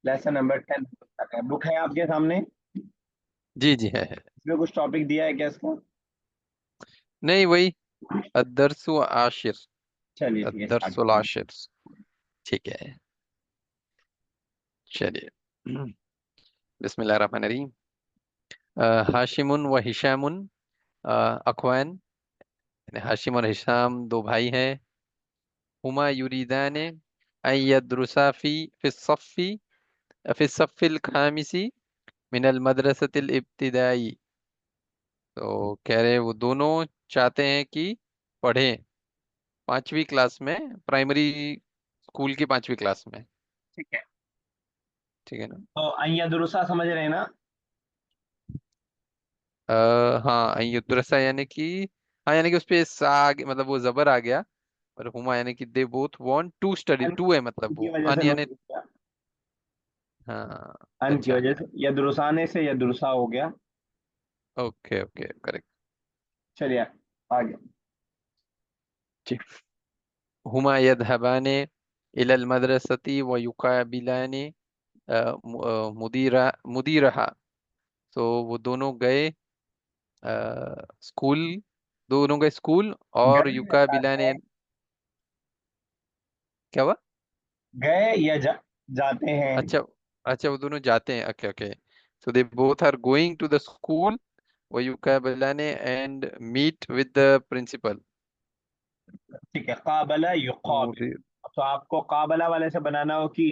Lesson number 10 तक है। Book है आपके सामने? जी जी है। इसमें कुछ टॉपिक दिया है क्या इसका? नहीं, वही अदरसु आशिर। चलिए ठीक है, स्टार्ट अदरसुल करते हैं। आशिर। ठीक है, चलिए। बिस्मिल्लाह रहमान रहीम। हाशिमुन व हिशामुन अखवान, यानी हाशिम और हिशाम दो भाई हैं। हुमा युरीदान अन यदरुसा फी सफ़ी फी सफ़िल खामिसी मिनल मदरसतिल इब्तिदाई। तो कह रहे वो दोनों चाहते हैं कि पढ़ें पांचवी क्लास में, प्राइमरी स्कूल की पांचवी क्लास में। ठीक है, ठीक है ना। तो अय्या दुरुसा समझ रहे हैं ना? आ, हाँ, युद्रसा यानी कि, हाँ यानी कि उस पे सा मतलब वो जबर आ गया। और हुमा यानी कि they both want to study, अन टू है मतलब की वो वजह से अन यानी। नून किया। हाँ। अन की अच्छा। वजह से यदरुसाने से यदरुसा हो गया। Okay okay, correct. चलिए आगे। जी। हुमा यदहबाने इलल मदरसती व युकाबिलाने मुदीरहा। तो वो दोनों गए स्कूल, दोनों गए स्कूल और गए या युकाबिलाने। जाते हैं? क्या हुआ? गए या जाते हैं? अच्छा, अच्छा वो दोनों जाते हैं, okay okay. So they both are going to the school व युकाबिलाने and meet with the principal. ठीक है, काबला युकाबिल। मुदीर। तो आपको काबला वाले से बनाना हो कि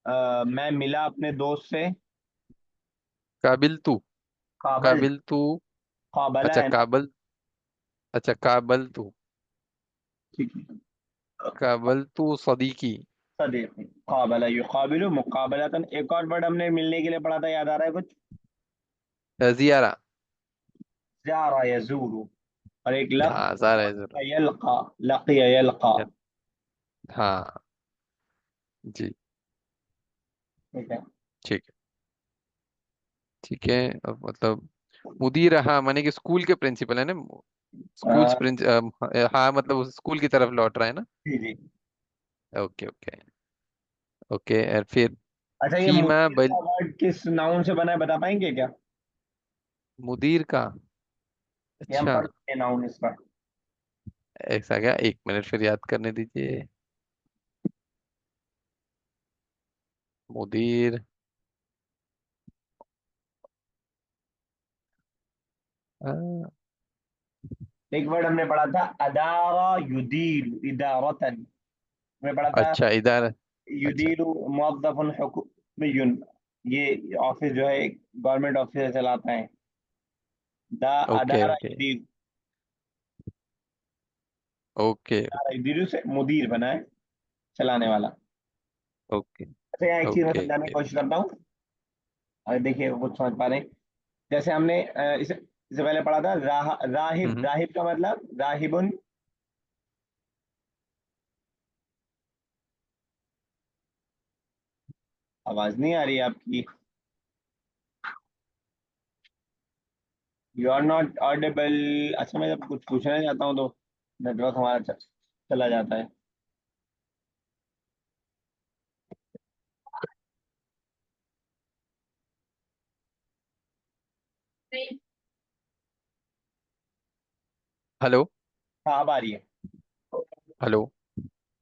मैं मिला अपने दोस्त से। काबिल तू। काबल, काबिल तू। काबला अच्छा है ना? काबल। अच्छा काबल तू। ठीक है। काबल तू सदीकी। सदीकी, काबला युकाबिलु मुकाबलतन। एक और वर्ड हमने मिलने के लिए पढ़ा था, याद आ रहा है कुछ? जियारा। ज़ारा यज़ूरु। और एक हाँ सारा है जरूर। यल्का, लकिया यल्का। हाँ। जी। ठीक है। ठीक है। ठीक है। अब मतलब मुदीर, हाँ माने कि स्कूल के प्रिंसिपल है ना। स्कूल अ, प्रिंस, हाँ मतलब उस स्कूल की तरफ लौट रहा है ना। जी जी। Okay okay. ओके और फिर अच्छा, ये फीमा मुदीर बल। का वर्ड किस नाउन से बना है, बता पाएंगे क्या? मुदीर का। ये हम अच्छा। पढ़ चुके हैं नाउन इसका। ऐसा क्या, एक मिनट फिर याद करने दीजिए। मुदीर। हाँ, एक वर्ड हमने पढ़ा था, अदारा युदीर इदारतन। हमने पढ़ा था अच्छा इधर। अच्छा। युदीर मुवद्दफुन हुकुमियुन। ये ऑफिस जो है गवर्नमेंट ऑफिस चलाता है। दा ओके अदारा ओके। युदीर। ओके अदारा युदीर से मुदीर बना है, चलाने वाला। ओके। अच्छा, यहाँ एक चीज मैं ओके समझाने की ओके। कोशिश करता हूँ। अगर देखिए कुछ समझ पा रहे हैं। जैसे हमने इससे पहले पढ़ा था राहिब। हम्म। राहिब का मतलब राहिबुन। आवाज नहीं आ रही है आपकी। You are not audible. अच्छा, मैं जब कुछ पूछना चाहता हूँ तो नेटवर्क हमारा चला जाता है। हेलो। हाँ, अब आ रही है। हेलो।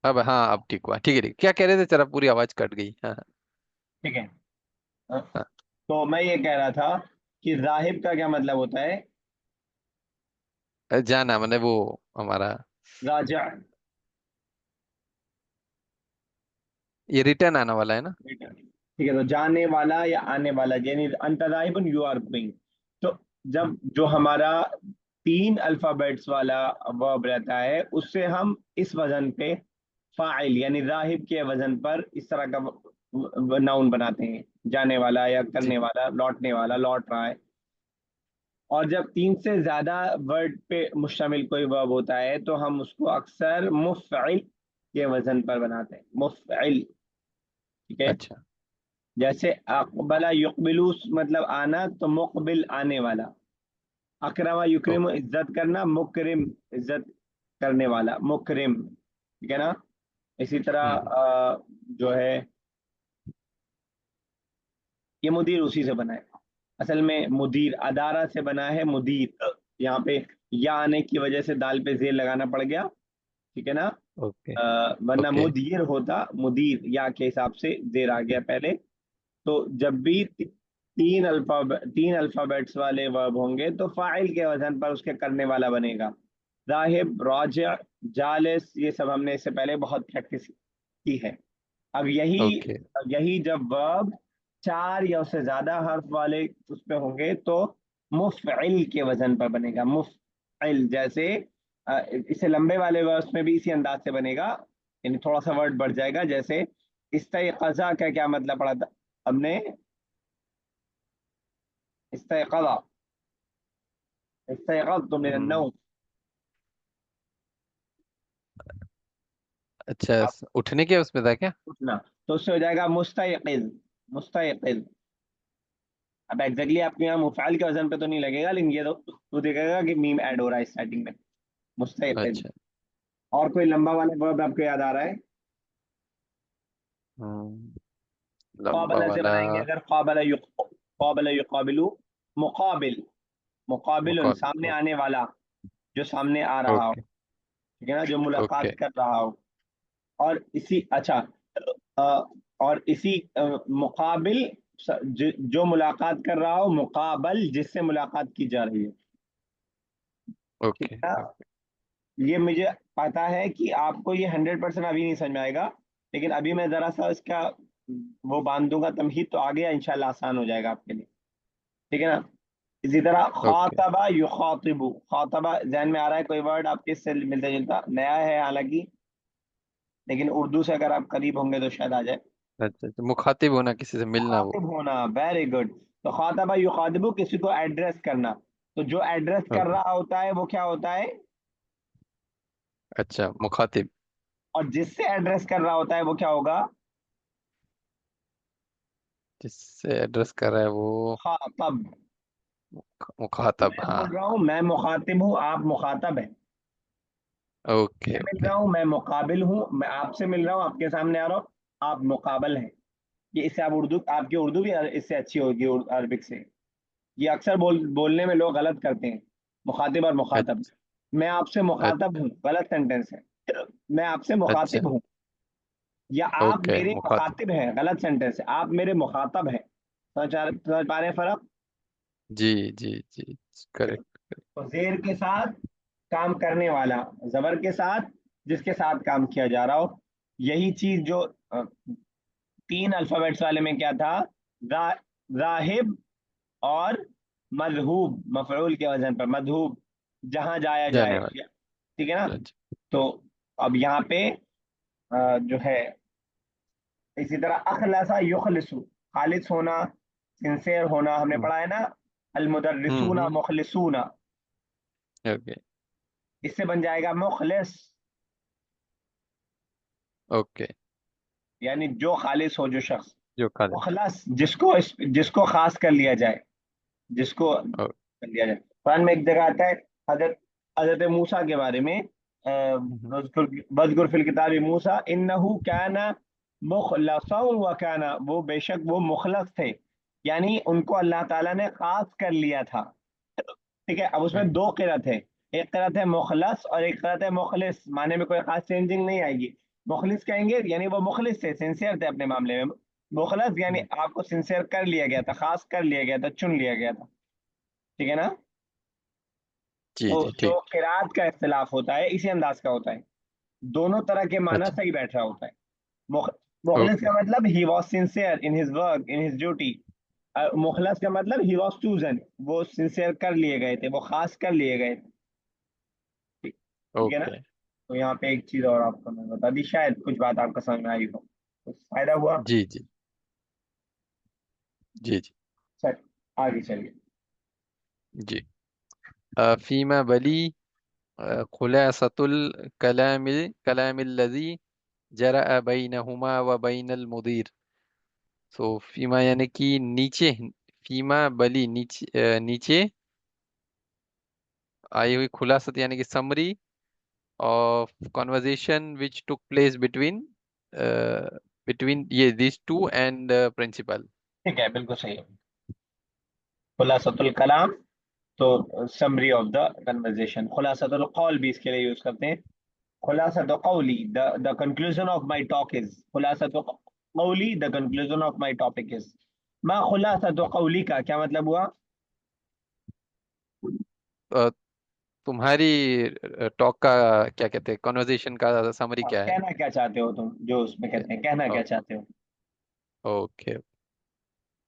अब हाँ, अब ठीक हुआ। ठीक है, ठीक। क्या कह रहे थे, जरा पूरी आवाज कट गई। हाँ ठीक है। हाँ, हाँ। तो मैं ये कह रहा था कि राहिब का क्या मतलब होता है? जाना मैंने वो हमारा, राजा। ये रिटर्न आने वाला है ना। ठीक है, तो जाने वाला या आने वाला, यानी अंत राहिबुन यू आर गोइंग। तो जब जो हमारा तीन अल्फाबेट्स वाला वर्ब रहता है, उससे हम इस वजन पे फाइल यानी राहिब के वजन पर इस तरह का नाउन बनाते हैं। जाने वाला या जी। करने वाला, लौटने वाला, लौट रहा है। और जब तीन से ज्यादा वर्ड पे मुश्तमिल कोई वर्ब होता है तो हम उसको अक्सर मुफ़इल के वजन पर बनाते हैं, मुफ़इल। ठीक है। अच्छा। जैसे अकबला युकबिलू मतलब आना, तो मुकबिल आने वाला। अकरमा युकरिम ओके। इज्जत करना, मुकरिम इज्जत करने वाला, मुकरिम। ठीक है ना? इसी तरह हम्म। जो है ये मुदीर उसी से बना है। असल में मुदीर अदारा से बना है, मुदीर यहाँ पे या आने की वजह से दाल पे जेर लगाना पड़ गया, ठीक है ना। ओके। वरना ओके। मुदीर होता, मुदीर या के हिसाब से जेर आ गया पहले। तो जब भी तीन अल्फाबेट्स वाले वर्ब होंगे तो फाइल के वजन पर उसके करने वाला बनेगा। राहिब, राजा, जालिस, ये सब हमने इससे पहले बहुत प्रैक्टिस की है। अब यही ओके। यही जब वर्ब चार या उससे ज्यादा हर्फ वाले उस पे होंगे तो मुफ़इल के वजन पर बनेगा। मुफ़इल जैसे इसे लंबे वाले वर्ड्स में भी इसी अंदाज से बनेगा, यानी थोड़ा सा वर्ड बढ़ जाएगा। जैसे इस्तयक़ज़ा का क्या मतलब पड़ा था हमने? इस्तयक़ज़ा, इस्तयक़ज़तु मिनन हम्म। नौम। अच्छा, आप उठने के उसमें था क्या? उठना, तो उससे हो जाएगा मुस्तयक़िज़, मुस्तयक़िज़। अब एग्जैक्टली आपके यहाँ मुफ़अल के वजन पे तो नहीं लगेगा, लेकिन ये तो देखेगा कि मीम ऐड हो रहा है स्टार्टिंग में, मुस्तयक़िज़। अच्छा। और कोई लंबा वाला वर्ब आपको याद आ रहा है? लंबा क़ाबला से वाला। बनाएंगे अगर, क़ाबला युक़ाबिलु, मुक़ाबिल, मुक़ाबिलुन मुकाबले। सामने आने वाला, जो सामने आ रहा हो, ओके। ठीक है ना, जो ओके। मुलाकात कर रहा हो। और इसी अच्छा अ, और इसी मुकाबिल, जो मुलाकात कर रहा हो, मुकाबल जिससे मुलाकात की जा रही है, ठीक ओके। है ना। ये मुझे पता है कि आपको ये 100% अभी नहीं समझ में आएगा, लेकिन अभी मैं जरा सा इसका वो बांध दूंगा तमहीद, तो आगे इंशाल्लाह आसान हो जाएगा आपके लिए, ठीक है ना। इसी तरह ओके। खातबा युखातिबु, खातबा जहन में आ रहा है कोई वर्ड आपके इससे मिलता जुलता? नया है हालांकि, लेकिन उर्दू से अगर आप करीब होंगे तो शायद आ जाए। अच्छा अच्छा, मुखातिब होना, किसी से मिलना वो। मुखातिब होना, वेरी गुड। तो खातबा युखातिबु, किसी को एड्रेस करना। तो जो एड्रेस कर ओके। रहा होता है वो क्या होता है? अच्छा, मुखातिब। और जिससे एड्रेस कर रहा होता है वो क्या होगा? जिससे एड्रेस कर रहा है वो खातब। मुखातब, मैं हाँ। बोल रहा हूँ मैं मुखातिब हूँ, आप मुखातब हैं। ओके। मैं मिल ओके। रहा हूँ, मैं मुकाबिल हूँ, मैं आपसे मिल रहा हूँ, आपके सामने आ रहा हूँ, आप मुकाबल हैं। ये इससे आप उर्दू, आपकी उर्दू भी इससे अच्छी होगी अरबिक से। ये अक्सर बोलने में लोग गलत करते हैं, मुखातिब और मुखातब। अच्छा। मैं आपसे मुखातब हूँ, गलत सेंटेंस है। मैं आपसे अच्छा। मुखातिब हूँ, या आप ओके, मेरे मुखातिब। मुखातिब हैं, गलत सेंटेंस है, आप मेरे मुखातब हैं। समझ पा रहे हैं फर्क? जी जी जी। करेक्ट। तो जेर के साथ काम करने वाला, जबर के साथ जिसके साथ काम किया जा रहा हो। यही चीज जो तीन अल्फाबेट्स वाले में क्या था? रा, राहिब और मजहूब, मफरूल के वजन पर मजहूब, जहां जाया जाने जाए, वाला। ठीक है ना। अच्छा। तो अब यहाँ पे जो है, इसी तरह अखलसा युखलिसु, खालिस होना, सिंसेयर होना, हमने हम्म। पढ़ा है ना। अल मुदर्रिसूना हम्म। मुखलिसूना, ओके। इससे बन जाएगा मुखलिस, ओके। यानी जो खालिस हो, जो शख्स। जो खा ले। मुखलस जिसको जिसको खास कर लिया जाए, जिसको ओ। कर लिया जाए। कुरान में एक जगह आता है हजरत हजरत मूसा के बारे में, हम्म। बज़कुर फिल किताब मूसा इन्नहु काना मुखलसा व काना, वो बेशक वो मुखलस थे, यानी उनको अल्लाह ताला ने खास कर लिया था। ठीक है, अब उसमें दो किरत है, एक किरत है मुखलस और एक किरत है मुखलिस, माने में कोई खास चेंजिंग नहीं आएगी। मुखलिस कहेंगे यानी वो मुखलिस थे, सिंसियर थे अपने मामले में। मुखलस यानी हम्म। आपको सिंसियर कर लिया गया था, खास कर लिया गया था, चुन लिया गया था, ठीक है ना। जी तो जी, जो ठीक। किरात का इख्तिलाफ होता है इसी अंदाज का होता है, दोनों तरह के माना अच्छा। सही बैठ रहा होता है। मुख, मुखलिस ओके। का मतलब he was sincere in his work, in his duty. मुखलस का मतलब ही वॉज चूजन, वो सिंसियर कर लिए गए थे, वो खास कर लिए गए थे। ठीक, ठीक है ना। ओके। तो यहाँ पे एक चीज और आपको मैं बता दी, शायद कुछ बात आपको समझ में आई हो, कुछ फायदा हुआ। जी जी। जी जी। चल आगे चलिए। जी। फीमा बली खुलासतुल कलामिल कलामिल्लज़ी जरा बैनहुमा व बैनल मुदीर। सो फीमा यानी कि नीचे, फीमा बली नीचे, नीचे आई हुई खुलासत यानी कि summary of conversation which took place between between ये दिस टू एंड प्रिंसिपल। ठीक है, बिल्कुल सही है। खुलासतुल कलाम, तो समरी ऑफ द कन्वर्जेशन। खुलासतुल कौल भी इसके लिए यूज करते हैं। खुलासतु कौली, the conclusion of my talk is, खुलासतु कौली the conclusion of my topic is. मा खुलासतु कौली का क्या मतलब हुआ? अ, तुम्हारी टॉक का क्या कहते हैं, कॉन्वर्जेशन का समरी हाँ, क्या है? कहना क्या चाहते हो तुम, जो उसमें कहते हैं कहना क्या चाहते हो। ओके।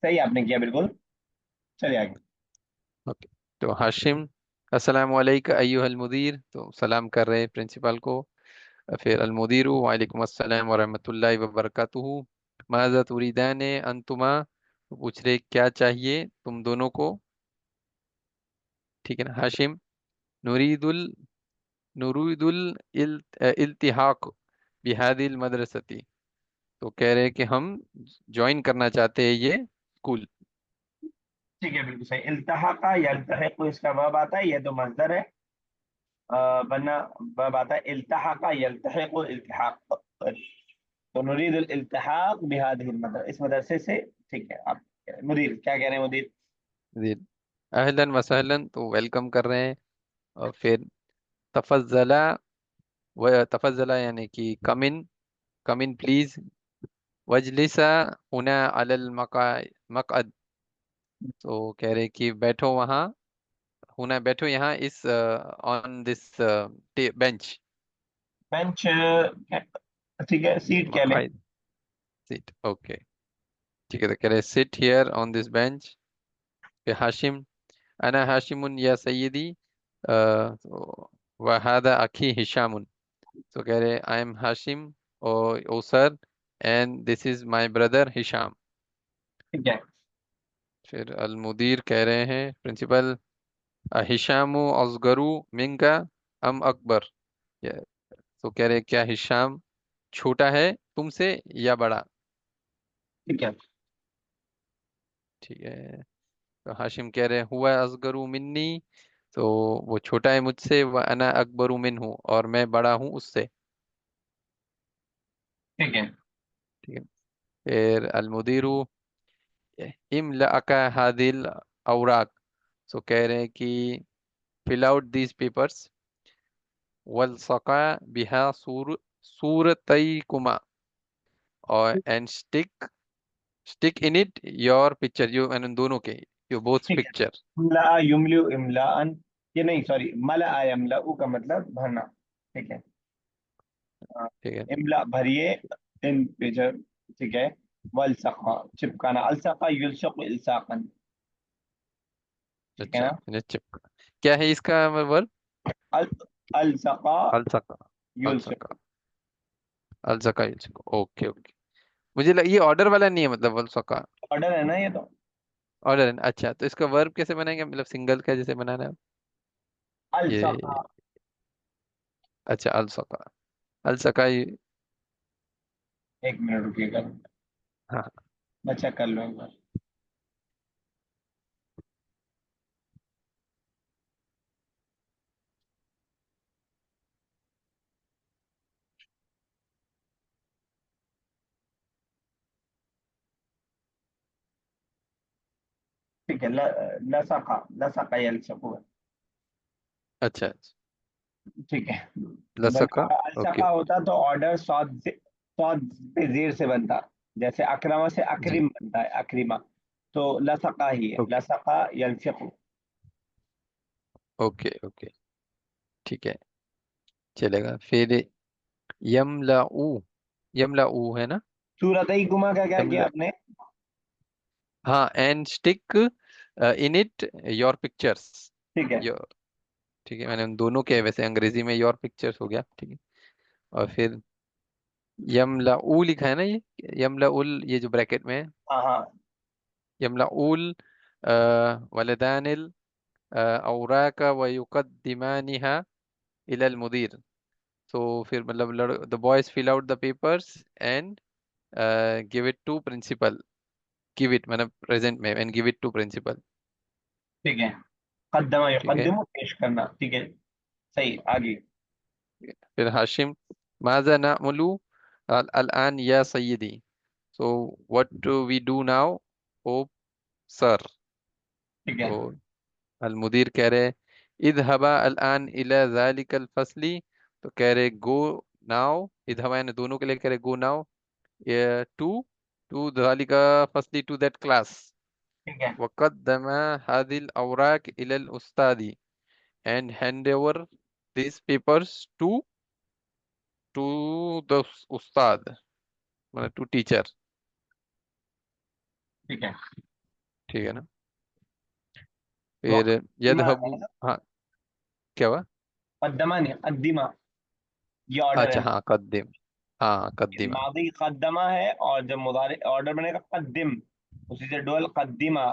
सही आपने किया, बिल्कुल। चलिए आगे। ओके। तो हाशिम, अस्सलाम वालेकुम अय्युहल मुदीर, तो सलाम कर रहे हैं प्रिंसिपल को। फिर अल मुदीरु वालेकुम अस्सलाम व रहमतुल्लाहि व बरकातुहू, माज़ा तुरीदाने अंतुमा, तो पूछ रहे क्या चाहिए तुम दोनों को। ठीक है ना हाशिम? नुरीदुल नुरीदुल इल्तिहाक बिहादिल मदरसती, तो कह रहे कि हम ज्वाइन करना चाहते हैं ये स्कूल। ठीक है, बिल्कुल सही। इल्तहाका यल्तहिकु इसका वर्ब आता है, ये तो मजदर है। वरना वर्ब आता है इल्तहाका यल्तहिकु इल्तिहाक। तो नुरीद इल्तिहाक बिहादिहिल मदरसा, इस मदरसे से। ठीक है, आप मुदीर क्या कह रहे हैं, मुदीर? जी, अहलन वसहलन, तो वेलकम कर रहे हैं। और फिर तफज़ला, व तफज़ला यानी कि कम इन प्लीज, वजलिसा हुना अलल मकअद, तो कह रहे कि बैठो वहाँ, हुना बैठो यहाँ, इस ऑन दिस बेंच। बेंच, ठीक है, सीट कह लें। मकाई सीट, ओके। ठीक है, तो कह रहे sit here on this bench. फिर हाशिम, अना हाशिमुन या सैयदी, वहादा अखी हिशामुन, तो कह रहे I am Hashim, oh sir, and this is my brother Hisham. ठीक है। फिर अल मुदीर कह रहे हैं प्रिंसिपल, हिशामु असगरु मिनका अम अकबर, ये- तो कह रहे क्या हिशाम छोटा है तुमसे या बड़ा? ठीक है। ठीक है, तो हाशिम कह रहे हुआ असगरु मिन्नी, तो वो छोटा है मुझसे, व अना अकबरु मिन्हु, और मैं बड़ा हूँ उससे। ठीक है। ठीक है। फिर अल मुदीरु इमलाका हादिल औराक, तो कह रहे हैं कि फिल आउट दीज पेपर्स, वल्सका बिहा सूरतैकुमा, और and stick in it your picture, you and दोनों के यो बोथ ठीक है। पिक्चर। इमला युमलु इमलान, ये नहीं, सॉरी, मला यमलउ का मतलब भरना। ठीक है। हाँ, ठीक है। इमला भरिए, इन पेजर। ठीक है। वल्सqa चिपकाना, अल्सqa युल्सक़ु इल्साक़न। ठीक है अच्छा, ना? फिर चिपका, क्या है इसका वर्ब? अल अल्सqa अलसका, युल्सक़ु। अलसका, अलसका, ओके ओके। मुझे ये ऑर्डर वाला नहीं है, मतलब अलसका ऑर्डर है ना ये तो। ऑर्डर है ना? अच्छा, तो इसका वर्ब कैसे बनाएंगे, मतलब सिंगल का जैसे बनाना है अल्सqa। ये? अच्छा, अलसका, अलसका एक मिनट रुकिएगा, हाँ। मैं चेक कर लूँ एक बार। ठीक है, लसqa लसqa यल्सक़ु। अच्छा अच्छा, ठीक है। लसका, वरना ओके। अल्सqa होता तो ऑर्डर सौद पे जीर से बनता। जैसे अकरमा से जी, अकरिम बनता है, अकरिमा। तो लसqa ही है, ओके लसqa यल्सक़ु। ओके ओके, ठीक है, चलेगा। फिर यमलाऊ, यमलाऊ है ना? सूरत ही गुमा का क्या किया यमला, आपने? हाँ, and stick in it your pictures, ठीक है। योर, ठीक है, मैंने उन दोनों के वैसे अंग्रेजी में योर पिक्चर्स हो गया, ठीक है। और फिर यमलाऊ लिखा है ना, ये यमलाउल, ये जो ब्रैकेट में है, हाँ हाँ। यमलाउल वलदानिल औराका व युकद्दिमानिहा इलल मुदीर, तो फिर मतलब the boys fill out the papers and give it to principal, give it मतलब प्रेजेंट में, and give it to principal. ठीक है। कद्दमा ठीक है। युकद्दिमु, पेश करना। ठीक है, सही, आगे। फिर हाशिम, माजा नअमलु अल आन या सय्यदी, so what do we do now oh sir. ठीक है। तो अल मुदीर कह रहे इधहबा अल आन इला जालिकल फसली, तो कह रहे गो नाउ। इधहबा यानी दोनों के लिए कह रहे गो नाउ टू टू जालिका फसली, टू दैट क्लास। ठीक है। वक़द्दम हादिल औराक इलल उस्तादी, and hand over this papers to to the उस्ताद, मतलब टू टीचर। ठीक है। ठीक है ना। फिर वक़द्दमा है यदहबु, ना? हाँ क्या हुआ? कद्दमा नहीं, कद्दिमा, ये ऑर्डर अच्छा है। हाँ कद्दिम, हाँ कद्दिमा। मादी कद्दमा है, और जब मुदारे ऑर्डर बनेगा कद्दिम, उसी से डोल कद्दिमा।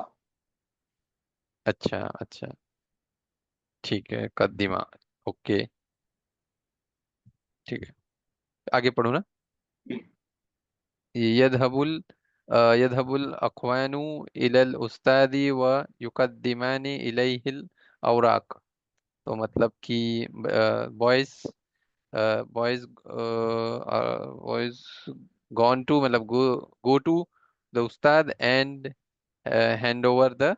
अच्छा अच्छा, ठीक है कद्दिमा। ओके, ठीक है, आगे पढ़ो ना। यदहबुल यदहबुल अख्वानु इलल उस्तादी व युकद्दिमानी इलैहिल औराक। तो मतलब कि boys boys boys gone to, मतलब गो गो टू द उस्ताद and hand over the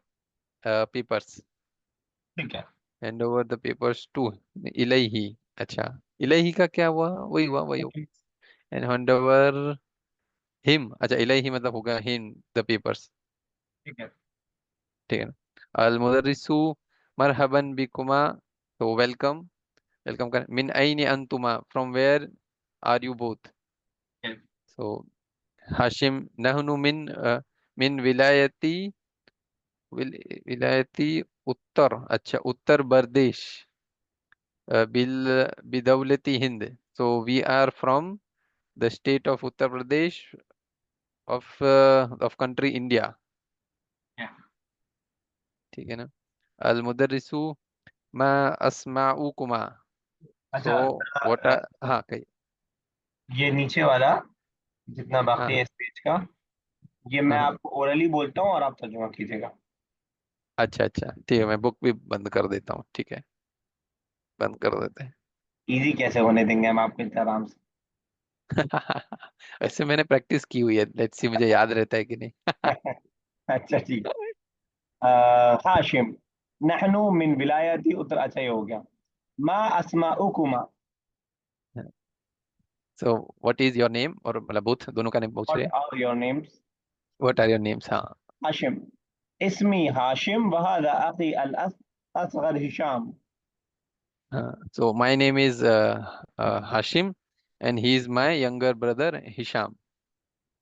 papers, ठीक है। Hand over the papers to इलैही। अच्छा, इलैही का क्या हुआ? वही हुआ, वही होगा। एंड हैंड ओवर हिम, अच्छा इलैही मतलब होगा हिम द पेपर्स। ठीक है। ठीक है ना। अल मुदर्रिसु मरहबन बिकुमा, तो वेलकम, वेलकम कर। मिन अयन अंतुमा, from where are you both. So Hashim नहनु मिन विलायती विलायती उत्तर, अच्छा उत्तर प्रदेश, बिल बिदौलती हिंद। So we are from the state of Uttar Pradesh of country India. ठीक है ना। अल मुदर्रिसु मा अस्माउकुमा, सो अच्छा। व्हाट अ, आर, हाँ कही, ये नीचे वाला जितना हाँ बाकी है हाँ इस पेज का, ये मैं हाँ हाँ। आपको ओरली बोलता हूँ और आप तर्जुमा कीजिएगा। अच्छा अच्छा ठीक है, मैं बुक भी बंद कर देता हूँ, ठीक है, बंद कर देते हैं। इजी कैसे होने देंगे हम आपको इतना आराम वैसे मैंने प्रैक्टिस की हुई है, लेट्स सी मुझे याद रहता है कि नहीं। से। अच्छा ठीक। हाशिम, नहनु मिन विलायती उत्तर, अच्छा ये हो गया। मा अस्माउकुमा, so what is your name, और मतलब बोथ, दोनों का नेम पूछ व्हाट रहे हैं। Are your names? What are your names, हाँ। हाशिम, इसमी हाशिम वहादा अखी अल असगर हिशाम। हाँ, so my name is Hashim, and he is my younger brother Hisham.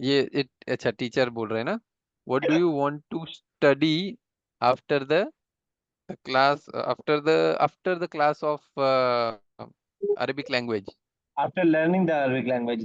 ये अच्छा टीचर बोल रहे हैं ना। What do you want to study after the class, after the class of Arabic language. After learning the Arabic language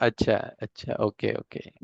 अच्छा अच्छा, okay okay.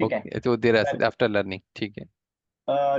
ठीक है। ओके, तो देर आफ्टर लर्निंग, ठीक है।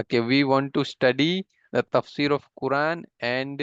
Okay, we want to study the तफसीर of कुरान and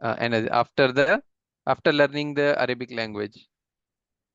and after learning the Arabic language.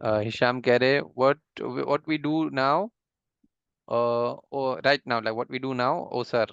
Hisham कह रहे what we do now, right now, like what we do now oh sir.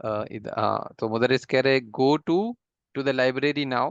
हाँ, तो मुदरिस कह रहे go to the library now,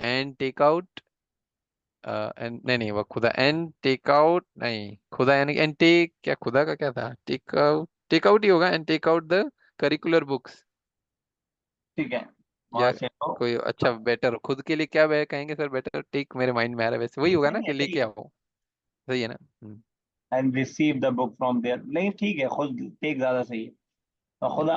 and take out, and नहीं नहीं, वो खुदा एंड टेक आउट नहीं, खुदा यानी एंड टेक, क्या खुदा का क्या था, टेक आउट ही होगा, and take out the curricular books. ठीक है, या वहां से लो। कोई अच्छा बेटर, खुद के लिए क्या कहेंगे सर, बेटर टेक मेरे माइंड में आ रहा है, वैसे वही होगा नहीं ना नहीं, कि सही लेके है। आओ। सही है ना। And receive the book from there, नहीं ठीक है, खुद टेक ज्यादा सही है। तो खुदा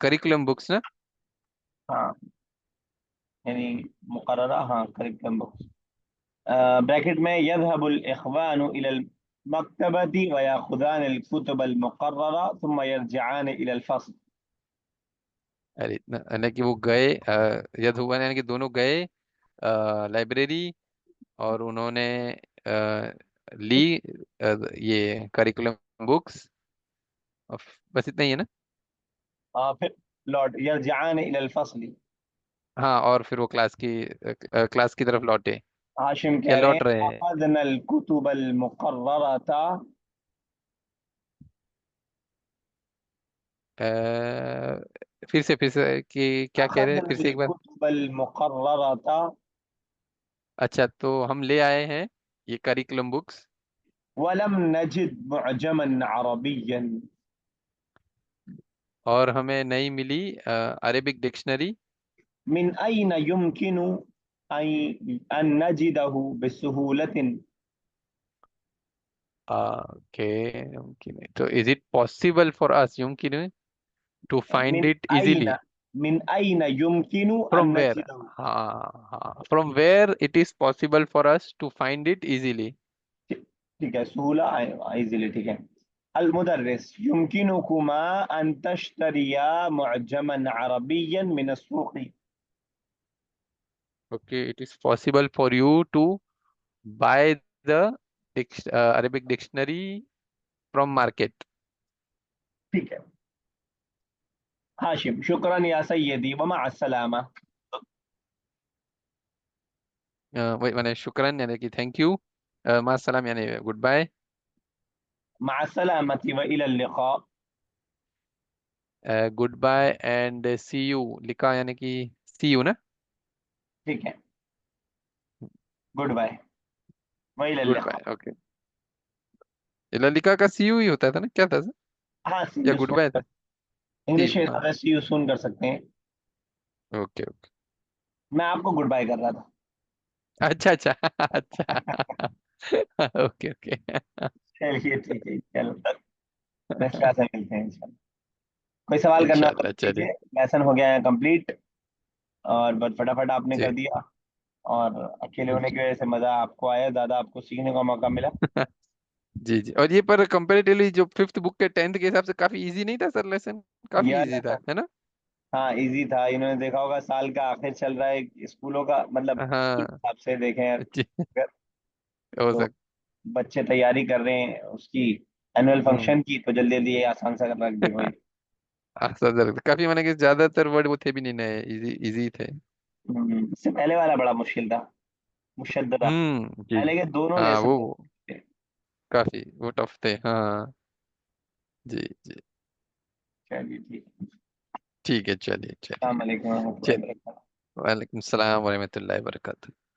करिकुलम बुक्स ना। हाँ, यानी मुकर्ररा, हाँ करिकुलम बुक्स। ब्रैकेट में यज़हबुल इख्वानु इलल मक्तबती व याखुदान अल कुतुब अल मुकर्ररा थुम्मा यरजिआन इलल फस्ल। अरे यानी कि वो गए, यद हुआ यानी कि दोनों गए लाइब्रेरी, और उन्होंने ली ये करिकुलम बुक्स। बस इतना ही है ना? फिर लौट यरजिआन इलल फस्ल। हाँ, और फिर वो क्लास की तरफ लौटे हाशिम या कह रहे लौट रहे हैं हैं? अखज़ना अल कुतुब अल मुकर्ररता। फिर से कि क्या कह रहे हैं, अखज़ना फिर अल से एक बार। कुतुब अल मुकर्ररता अच्छा, तो हम ले आए हैं ये करिकुलम बुक्स, वलम नजिद मुअजमन अरबियन। और हमें नहीं मिली अरेबिक डिक्शनरी। मिन अयन युमकिनु अन नजिदहु बिसहूलतिन। ओके, मुमकिन है तो is it possible for us, युमकिन है, टू फाइंड मिन इट अयन इजीली? मिन अयन युमकिनु फ्रॉम अन वेयर? नजिदहु। हाँ हाँ, from where it is possible for us to find it easily. ठीक है, सहूला इजीली, ठीक है। अल मुदर्रिस युमकिनुकुमा अन तश्तरिया मुअजमन अरबियन मिन अस्सूक़। Okay, it is possible for you to buy the Arabic dictionary from market. ठीक है। हाशिम शुक्रन या सय्यदी व मअ अस्सलामा। वही मैंने शुक्रन यानी कि थैंक यू, मा सलाम यानी गुड बाय, मअ अस्सलामति व इलल लिक़ा। Goodbye and see you लिखा यानी कि सी यू ना? ठीक है, गुड बाय व इलल गुड लिक़ा। Bye, okay. ललिका का सी यू ही होता था ना, क्या था सर? हाँ, सी या यू गुड सून बाय कर, था? सी इंग्लिश यू, में हाँ। ज्यादा सी यू सून कर सकते हैं। Okay okay. मैं आपको गुड बाय कर रहा था। अच्छा अच्छा अच्छा ओके ओके चलिए ठीक है, चलो नेक्स्ट क्लास में मिलते हैं इंशाल्लाह। कोई सवाल करना हो तो इंशाल्लाह, चलिए। कीजिए, लेसन हो गया है कंप्लीट, और बस फटाफट आपने जी कर दिया। और अकेले होने की वजह से मजा आपको आया, ज्यादा आपको सीखने का मौका मिला। जी जी, और ये पर कंपेरेटिवली जो फिफ्थ बुक के टेंथ के हिसाब से काफी इजी नहीं था सर लेसन? काफी यह इजी था, लेसन, है ना? हाँ इजी था। इन्होंने देखा होगा साल का आखिर चल रहा है स्कूलों का, मतलब स्कूल के हाँ हिसाब से देखें जी, अगर, हो तो सक बच्चे तैयारी कर रहे हैं उसकी एनुअल हम्म फंक्शन की, तो जल्दी जल्दी ये आसान सा रख दी हुई। काफी मैंने कि ज्यादातर वर्ड वो थे भी नहीं नए, इजी इजी थे। इससे पहले वाला बड़ा मुश्किल था, मुशद्ददा। जी पहले जी। के दोनों हाँ, लेसन वो थे। काफी वो टफ थे, हाँ। जी जी। चलिए ठीक है। ठीक है, चलिए चलिए। अस्सलाम वालेकुम चलिए, रहमतुल्लाहि व बरकातहू। वालेकुम सलाम वरहमतुल्लाहि वबरकातुहू।